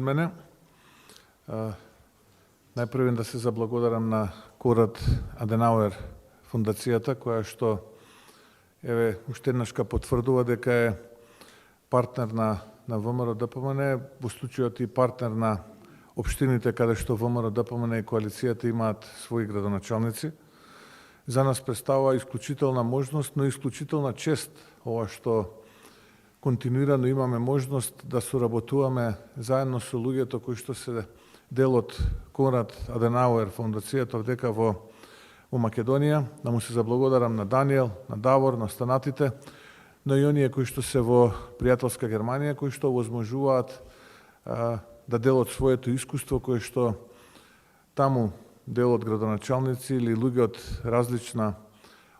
Мене. Најпрвен да се заблагодарам на Конрад Аденауер фондацијата, која што уште еднашка потврдува дека е партнер на ВМРО ДПМН, во случајот и партнер на општините каде што ВМРО ДПМН и коалицијата имаат своји градоначалници. За нас представува исклучителна можност, но исклучителна чест ова што континуирано имаме можност да соработуваме заедно со луѓето кои што се дел од Конрад Аденауер фондацијата овдека во Македонија. Да му се заблагодарам на Даниел, на Давор, на останатите, но и оние кои што се во пријателска Германија, кои што возможуваат да делат своето искуство, кои што таму делот градоначалници или луѓе од различна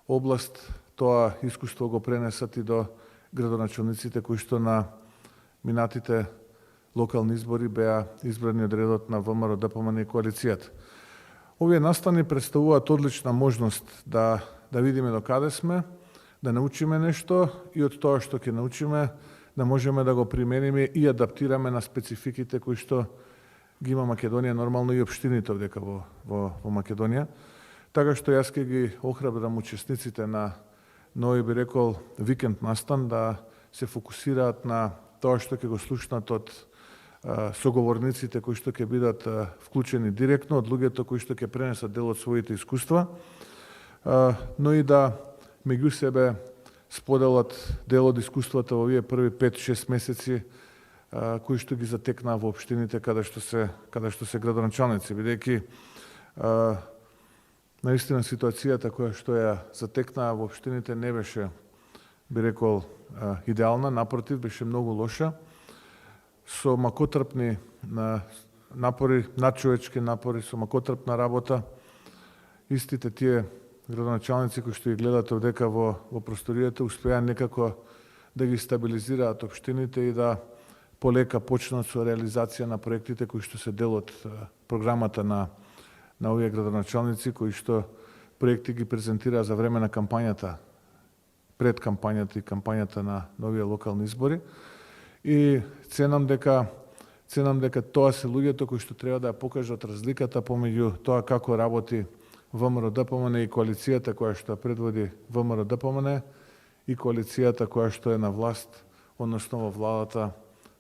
област, тоа искуство го пренесат и до градоначалниците кои што на минатите локални избори беа избрани од редот на ВМРО ДПМН и коалицијата. Овие настани представуваат одлична можност да видиме до каде сме, да научиме нешто и од тоа што ќе научиме да можеме да го примениме и адаптираме на спецификите кои што ги има Македонија, нормално и општините овдека во Македонија. Така што јас ќе ги охрабрам учесниците на овој, би рекол, викенд настан да се фокусираат на тоа што ќе го слушнат од соговорниците кои што ќе бидат вклучени директно, од луѓето кои што ќе пренесат дел од своите искуства, но и да меѓу себе споделат дел од искуствата во овие први 5-6 месеци кои што ги затекнаа во општините каде што се градоначалници, бидејќи наистина ситуацијата која што ја затекнаа во општините не беше, би рекол, идеална, напротив, беше многу лоша, со макотрпни напори, надчовечки напори, со макотрпна работа. Истите тие градоначалници кои што ги гледате овдека во просторијата успеа некако да ги стабилизираат општините и да полека почнат со реализација на проектите кои што се дел од програмата на овие градоначалници, кои што проекти ги презентираа за време на кампањата, пред кампањата и кампањата на овие локални избори. И ценам дека тоа се луѓето кои што треба да ја покажат разликата помеѓу тоа како работи ВМРО ДПМН и коалицијата која што предводи ВМРО ДПМН и коалицијата која што е на власт, односно во владата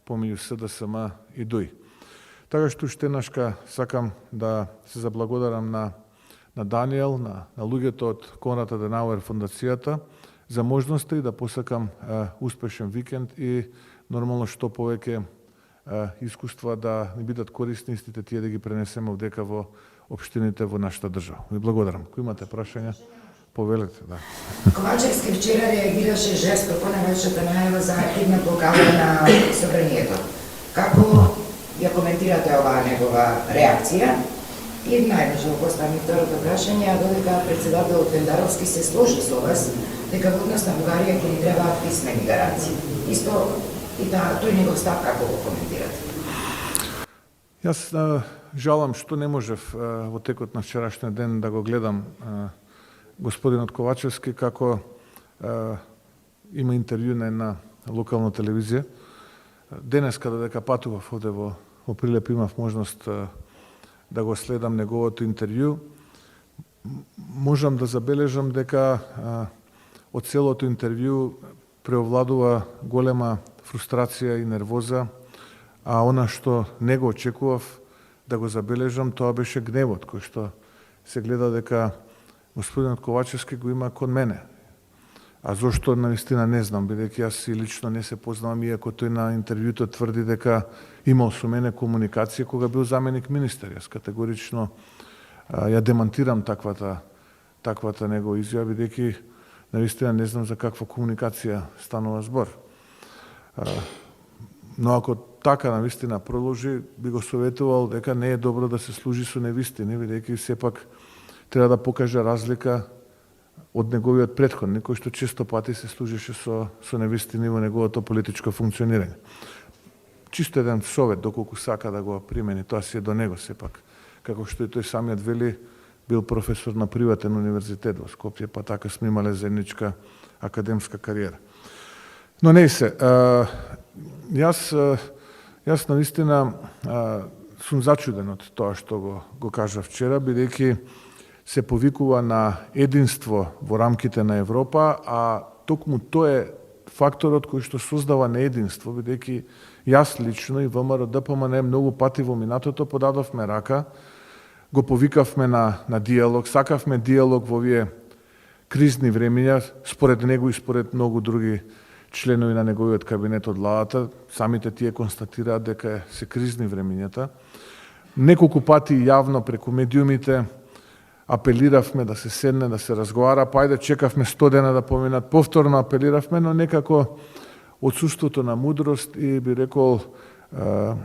помеѓу СДСМ и ДУИ. Така што уште еднашка сакам да се заблагодарам на Даниел, на луѓето од Конрад Аденауер фондацијата за можноста и да посакам успешен викенд и нормално што повеќе искуства да ни бидат корисни, истите тие да ги пренесеме овдека во општините во нашата држава. Ви благодарам. Кои имате прашања? Повелете, да. Ковачевски вчера реагираше жестоко на вашата најава за активна блокада на собранието. Како ја коментирате оваа негова реакција? И најважно поставам второто прашање, а додека председателот Пендаровски се сложи со вас, дека во однос на Бугарија ќе ни требаат писмени гаранции. Исто и тој негов став како го коментирате? Јас жалам што не можев во текот на вчерашниот ден да го гледам господинот Ковачевски како има интервју на една локална телевизија. Денеска додека патував овде во Прилеп имав можност да го следам неговото интервју. Можам да забележам дека од целото интервју преовладува голема фрустрација и нервоза, а она што не го очекував да го забележам, тоа беше гневот кој што се гледа дека господинот Ковачевски го има кон мене. А зошто наистина не знам, бидејќи јас и лично не се познавам, иако тој на интервјуто тврди дека имал со мене комуникација кога бил заменик министер. Јас категорично ја демантирам таквата негова изјава, бидејќи наистина не знам за каква комуникација станува збор. Но ако така навистина продолжи, би го советувал дека не е добро да се служи со невистини, бидејќи сепак треба да покаже разлика од неговиот претходник, кој што често пати се служише со невистини во неговото политичко функционирање. Чисто еден совет, доколку сака да го примени, тоа си е до него сепак. Како што и тој самиот вели, бил професор на приватен универзитет во Скопје, па така сме имале заедничка академска кариера. Но не се. Јас Јас наистина сум зачуден од тоа што го кажа вчера, бидејќи се повикува на единство во рамките на Европа, а токму тоа е факторот кој што создава неединство, бидејќи јас лично и ВМРО ДПМН многу пати во минатото подадовме рака, го повикавме на диалог, сакавме диалог во овие кризни времиња, според него и според многу други членови на неговиот кабинет од владата, самите тие констатираат дека се кризни времињата. Неколку пати јавно преку медиумите апелиравме да се седне, да се разговара, па ајде чекавме 100 дена да поминат, повторно апелиравме, но некако отсуството на мудрост и би рекол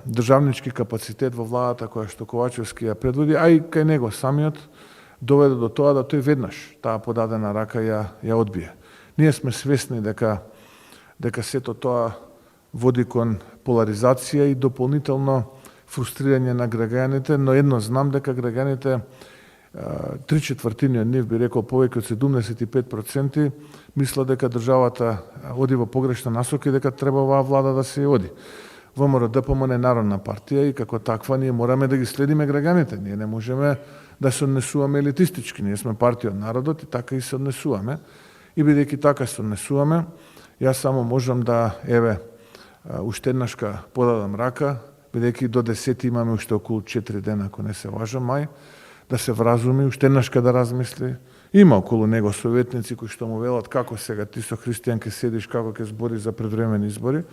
државнички капацитет во владата која што Ковачевски ја предводи, а и кај него самиот доведе до тоа да тој веднаш таа подадена рака ја одбие. Ние сме свесни дека сето тоа води кон поларизација и дополнително фрустрирање на граѓаните, но едно знам дека граѓаните 3/4 од нив би рекол повеќе од 75% мисла дека државата оди во погрешна насока и дека треба оваа влада да се оди. ВМРО ДПМН е народна партија и како таква ние мораме да ги следиме граѓаните. Ние не можеме да се однесуваме елитистички. Ние сме партија од народот и така и се однесуваме. И бидејќи така се однесуваме, јас само можам да уште еднашка подадам рака, бидејќи до 10 имаме уште околу 4 дена, ако не се лажам, мај, да се вразуми, уште еднашка да размисли. Има околу него советници кои што му велат како сега ти со Христијан ке седиш, како ке збори за предвремени избори.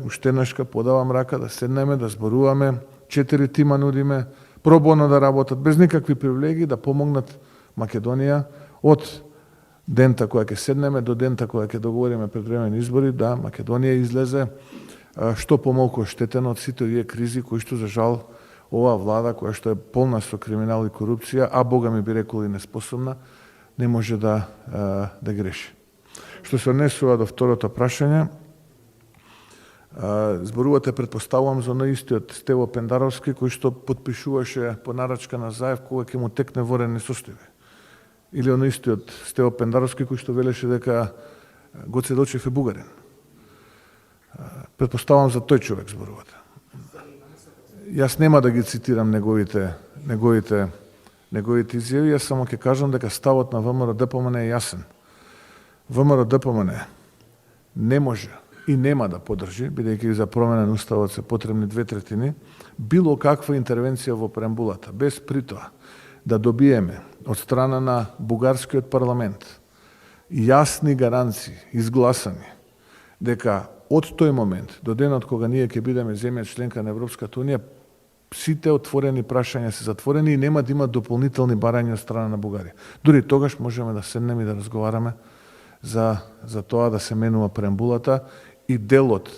Уште еднашка подавам рака да седнеме, да зборуваме, 4 тима нудиме, пробоно да работат, без никакви привилегии, да помогнат Македонија од дента која ќе седнеме до дента која ќе договориме предвремени избори, да Македонија излезе што помалку оштетена од сите овие кризи кои што за жал оваа влада која што е полна со криминал и корупција, а Бога ми би рекол и неспособна, не може да греши. Што се однесува до второто прашање, зборувате, предпоставувам, за наистиот Стево Пендаровски, кој што подпишуваше по нарачка на Заев кога ќе му текне ворен несостојбе. Или наистиот Стево Пендаровски кој што велеше дека Гоце Делчев е бугарин. Предпоставувам за тој човек зборувате. Јас нема да ги цитирам неговите изјави, јас само ќе кажам дека ставот на ВМРО ДПМН е јасен. ВМРО ДПМН не може и нема да подржи, бидејќи за промена на уставот се потребни 2/3, било каква интервенција во преамбулата, без при тоа да добиеме од страна на бугарскиот парламент јасни гаранции, изгласани, дека од тој момент до денот кога ние ќе бидеме земја членка на Европската унија, сите отворени прашања се затворени и нема да има дополнителни барања од страна на Бугарија. Дури тогаш можеме да седнеме и да разговараме за тоа да се менува преамбулата и делот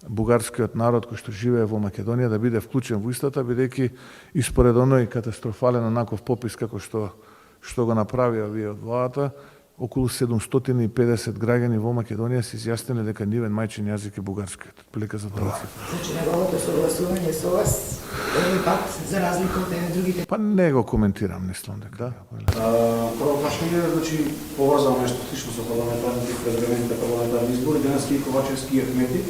бугарскиот народ кој што живее во Македонија да биде вклучен во истата, бидејќи и според оној катастрофален онаков попис како што го направија вие од владата, околу 750 граѓани во Македонија се изјасниле дека нивен мајчин јазик е бугарскиот. Прилика за тоа. Значи неговото согласување со вас овој пат за разлика од другите. Па не го коментирам, мислам дека. Прво прашање, значи поврзано нешто слично со парламентарните и предвремените парламентарни избори, денеска и Ковачевски и Ахмети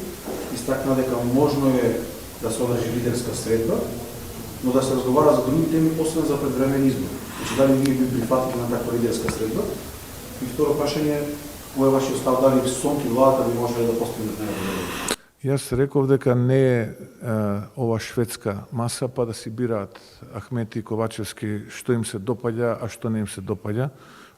истакна дека можно е да се одржи лидерска средба, но да се разговара за други теми освен за предвремени избори. Значи дали вие би прифатите на таква лидерска средба? И второ прашање, кој е вашиот став, дали СОНК и владата би можеле да постигнат најдобро? Јас реков дека не е ова шведска маса, па да си бираат Ахмети и Ковачевски што им се допаѓа, а што не им се допаѓа.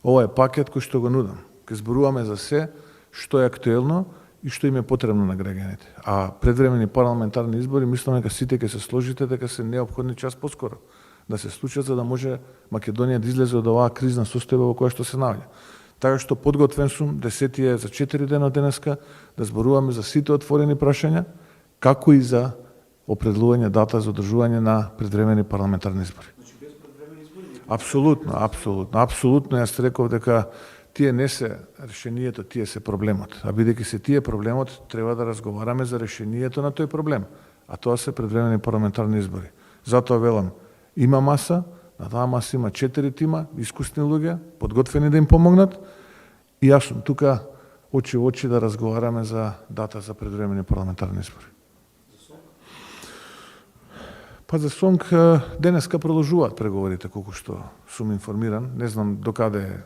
Ова е пакет кој што го нудам. Ке зборуваме за се што е актуелно и што им е потребно на граѓаните. А предвремени парламентарни избори, мислам дека сите ќе се сложите дека се неопходни час поскоро да се случат за да може Македонија да излезе од оваа кризна состојба во која што се наоѓа. Така што подготвен сум, 10 е за 4 дена денеска, да зборуваме за сите отворени прашања, како и за определување дата за одржување на предвремени парламентарни избори. Значи без предвремени избори? Апсолутно. Јас реков дека тие не се решението, тие се проблемот. А бидејќи се тие проблемот, треба да разговараме за решението на тој проблем. А тоа се предвремени парламентарни избори. Затоа велам, има маса, на таа маса има 4 тима, искусни луѓе, подготвени да им помогнат. И јас сум тука очи во очи да разговараме за дата за предвремени парламентарни избори. Па за СОНК денеска продолжуваат преговорите, колку што сум информиран. Не знам докаде е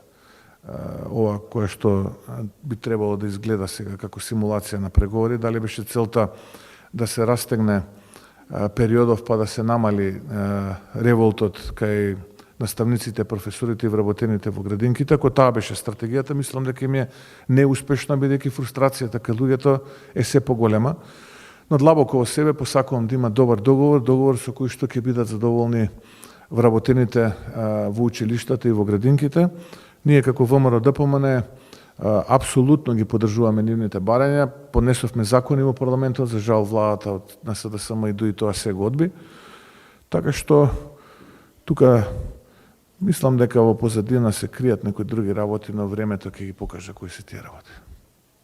ова кое што би требало да изгледа сега како симулација на преговори, дали беше целта да се растегне периодов па да се намали револтот кај наставниците, професорите и вработените во градинките. Ако таа беше стратегијата, мислам дека им е неуспешна, бидејќи фрустрацијата кај луѓето е се поголема. Но длабоко во себе посакувам да има добар договор со кој што ќе бидат задоволни вработените во училиштата и во градинките. Ние како ВМРО ДПМН апсолутно ги поддржуваме нивните барања. Поднесовме закони во парламентот, за жал владата од на СДСМ и ДУИ тоа се го одби. Така што тука мислам дека во позадина се кријат некои други работи, но времето ќе ги покаже кои се тие работи.